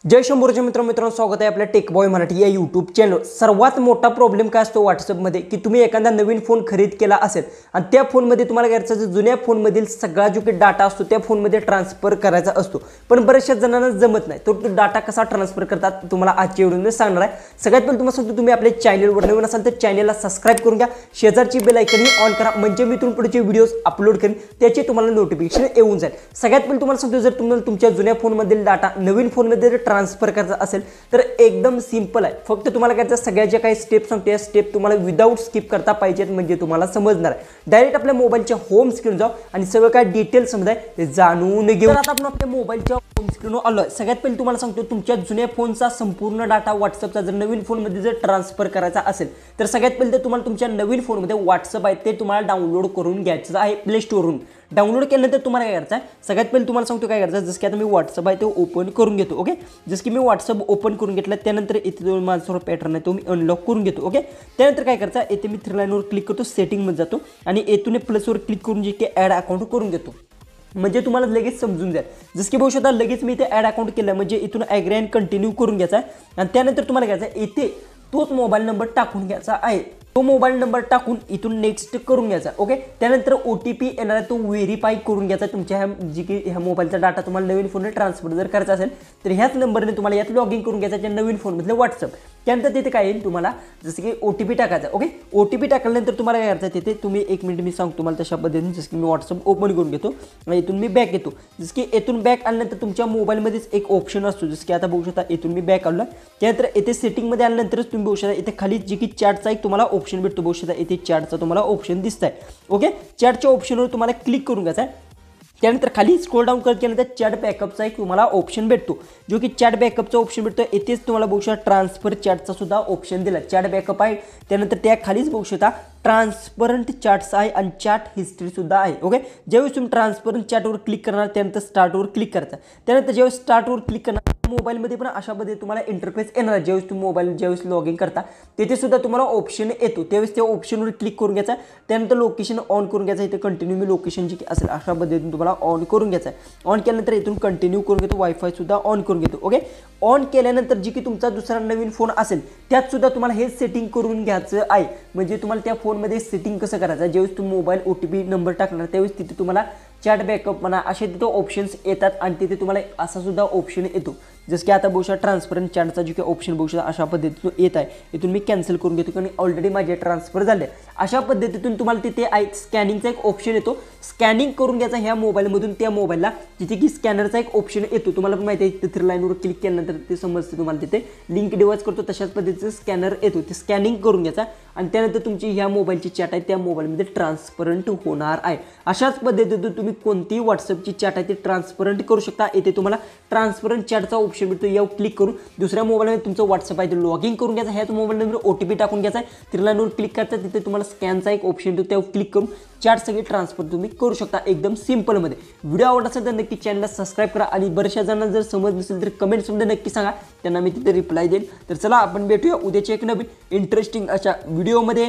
जय शंभूरचे मित्रांनो स्वागत आहे आपल्या टेक बॉय मराठी या यूट्यूब चॅनल। सर्वात मोठा प्रॉब्लेम काय असतो व्हॉट्सअपमध्ये की तुम्ही एखादा नवीन फोन खरेदी केला असेल आणि त्या फोनमध्ये तुम्हाला घ्यायचा जो जुन्या फोनमधील सगळा जो काही डाटा असतो त्या फोनमध्ये ट्रान्सफर करायचा असतो, पण बऱ्याचशा जणांना जमत नाही। तो डाटा कसा ट्रान्सफर करतात तुम्हाला आजच्या व्हिडिओमध्ये सांगणार आहे। सगळ्यात पहिले तुम्हाला सांगतो, तुम्ही आपल्या चॅनलवर नवीन असाल तर चॅनलला सबस्क्राइब करून घ्या, शेजारची बेल आयकॉन ऑन करा, म्हणजे मी इथून पुढचे व्हिडिओज अपलोड करेन त्याचे तुम्हाला नोटिफिकेशन येऊन जाईल। सगळ्यात पहिले तुम्हाला सांगतो, जर तुम्हाला तुमच्या जुन्या फोनमधील डाटा नवीन फोनमध्ये ट्रान्सफर करायचा असेल तर एकदम सिंपल आहे। फक्त तुम्हाला काय सगळ्या ज्या काही स्टेप्स सांगते या स्टेप तुम्हाला विदाउट स्किप करता पाहिजेत, म्हणजे तुम्हाला समजणार आहे। डायरेक्ट आपल्या मोबाईलच्या होम स्क्रीन जाऊ आणि सगळं काय डिटेल्स समजाय ते जाणून घेऊ। तर आता आपण आपल्या मोबाईलच्या होम स्क्रीनवर आलोय। सगळ्यात पहिले तुम्हाला सांगतो, तुमच्या जुन्या फोनचा संपूर्ण डाटा व्हॉट्सअपचा जर नवीन फोनमध्ये जर ट्रान्सफर करायचा असेल तर सगळ्यात पहिले तर तुम्हाला तुमच्या नवीन फोनमध्ये व्हॉट्सअप आहे ते तुम्हाला डाउनलोड करून घ्यायचं आहे प्ले स्टोरवरून। डाउनलोड केल्यानंतर तुम्हाला काय करायचं आहे, सगळ्यात पहिले तुम्हाला सांगतो काय करायचं, जसं की आता मी व्हॉट्सअप आहे ते ओपन करून घेतो। ओके, जसं की मी व्हॉट्सअप ओपन करून घेतलं त्यानंतर इथे जो माझा सर्व पॅटर्न आहे तो मी अनलॉक करून घेतो। ओके, त्यानंतर काय करायचं, येथे मी थ्री लाईनवर क्लिक करतो, सेटिंगमध्ये जातो आणि येथून प्लसवर क्लिक करून जे की ॲड अकाउंट करून घेतो, म्हणजे तुम्हाला लगेच समजून जाईल। जसं की बघू शकता लगेच मी इथे ॲड अकाउंट केलं, म्हणजे इथून ॲग्री अँड कंटिन्यू करून घ्यायचा आहे आणि त्यानंतर तुम्हाला घ्यायचा आहे इथे तोच मोबाईल नंबर टाकून घ्यायचा आहे। तो मोबाईल नंबर टाकून इथून नेक्स्ट करून घ्यायचा। ओके, त्यानंतर OTP येणार आहे तो व्हेरीफाय करून घ्यायचा। तुमच्या ह्या मोबाईलचा डाटा तुम्हाला नवीन फोनला ट्रान्सफर जर करायचा असेल तर ह्याच नंबरने तुम्हाला यात लॉग इन करून घ्यायचा नवीन फोनमधलं व्हॉट्सअप। त्यानंतर तिथे काय येईल तुम्हाला, जसं की OTP टाकायचा। ओके, OTP टाकल्यानंतर तुम्हाला काय करायचं, तिथे तुम्ही एक मिनिट मी सांगतो तुम्हाला तशा पद्धतीने। जसं की मी व्हॉट्सअप ओपन करून घेतो आणि इथून मी बॅक येतो। जसं की इथून बॅक आल्यानंतर तुमच्या मोबाईलमध्येच एक ऑप्शन असतो, जसं की आता बघू शकता इथून मी बॅक आलो। त्यानंतर इथे सेटिंगमध्ये आल्यानंतरच तुम्ही बघू शकता इथे खाली जे की चॅटचा एक तुम्हाला ऑप्शन भेटतो, बघू शकता इथे चॅटचा तुम्हाला ऑप्शन दिसत आहे। ओके, चॅटच्या ऑप्शनवर तुम्हाला क्लिक करून घ्यायचा आहे। त्यानंतर खाली स्क्रोल डाऊन करत केल्यानंतर चॅट बॅकअपचा एक तुम्हाला ऑप्शन भेटतो, जो की चॅट बॅकअपचा ऑप्शन भेटतो। इथेच तुम्हाला बघू शकता ट्रान्सफर चॅटचा सुद्धा ऑप्शन दिला, चॅट बॅकअप आहे। त्यानंतर त्या खालीच बघू शकता ट्रान्सपरंट चॅट्स आहे आणि चॅट हिस्ट्री सुद्धा आहे। ओके, ज्यावेळेस तुम्ही ट्रान्सपरंट चॅटवर क्लिक करणार त्यानंतर स्टार्टवर क्लिक करायचं। त्यानंतर ज्यावेळेस स्टार्टवर क्लिक करणार मोबाईलमध्ये पण अशा पद्धतीने तुम्हाला इंटरफेस येणार आहे। ज्यावेळेस तुम्ही मोबाईल ज्यावेळेस लॉग इन करता तिथे सुद्धा तुम्हाला ऑप्शन येतो, त्यावेळेस त्या ऑप्शनवर क्लिक करून घ्यायचा। त्यानंतर लोकेशन ऑन करून घ्यायचं, इथे कंटिन्यू मी लोकेशन जी असेल अशा पद्धतीने तुम्हाला ऑन करून घ्यायचं आहे। ऑन केल्यानंतर इथून कंटिन्यू करून घेतो, वायफाय सुद्धा ऑन करून घेतो। ओके, ऑन केल्यानंतर जी की तुमचा दुसरा नवीन फोन असेल त्यात सुद्धा तुम्हाला हे सेटिंग करून घ्यायचं आहे, म्हणजे तुम्हाला त्या फोनमध्ये सेटिंग कसं करायचं, ज्यावेळेस तुम्ही मोबाईल OTP नंबर टाकणार त्यावेळेस तिथे तुम्हाला चॅट बॅकअप म्हणा असे तिथे ऑप्शन्स येतात आणि तिथे तुम्हाला असा सुद्धा ऑप्शन येतो, जसं की आता बघू शकता ट्रान्सपरंट चॅटचा जो काही ऑप्शन बघू शकता अशा पद्धतीतून येत आहे। इथून मी कॅन्सल करून घेतो कारण ऑलरेडी माझे ट्रान्सफर झाले। अशा पद्धतीतून तुम्हाला तिथे स्कॅनिंगचा एक ऑप्शन येतो, स्कॅनिंग करून घ्यायचा ह्या मोबाईलमधून त्या मोबाईलला, जिथे की स्कॅनरचा एक ऑप्शन येतो। तुम्हाला पण माहिती आहे तिथे थ्री लाईनवर क्लिक केल्यानंतर ते समजते तुम्हाला, तिथे लिंक डिवाइस करतो तशाच पद्धतीचं स्कॅनर येतो, ते स्कॅनिंग करून घ्यायचा आणि त्यानंतर तुमची ह्या मोबाईलची चॅट आहे त्या मोबाईलमध्ये ट्रान्सपरंट होणार आहे। अशाच पद्धतीतून तुम्ही कोणतीही व्हॉट्सअपची चॅट आहे ती ट्रान्सपरंट करू शकता। इथे तुम्हाला ट्रान्सपरंट चॅटचा ऑप्शन भेटतो, यावर क्लिक करून दुसऱ्या मोबाईलमध्ये तुमचं व्हॉट्सअप आहे ते लॉग इन करून घ्यायचा। ह्याच मोबाईल नंबर OTP टाकून घ्यायचा आहे, थ्री लाईनवर क्लिक करायचं, तिथे तुम्हाला स्कॅनचा एक ऑप्शन येतो त्यावर क्लिक करून चॅट सगळी ट्रान्सफर तुम्ही करू शकता एकदम सिंपलमध्ये। व्हिडिओ आवडला असेल तर नक्की चॅनलला सबस्क्राईब करा आणि बऱ्याचशा जणांना जर समज नसेल तर कमेंट्समध्ये नक्की सांगा, त्यांना मी तिथे रिप्लाय देईन। तर चला आपण भेटूया उद्याच्या एक नवीन इंटरेस्टिंग अशा व्हिडिओमध्ये।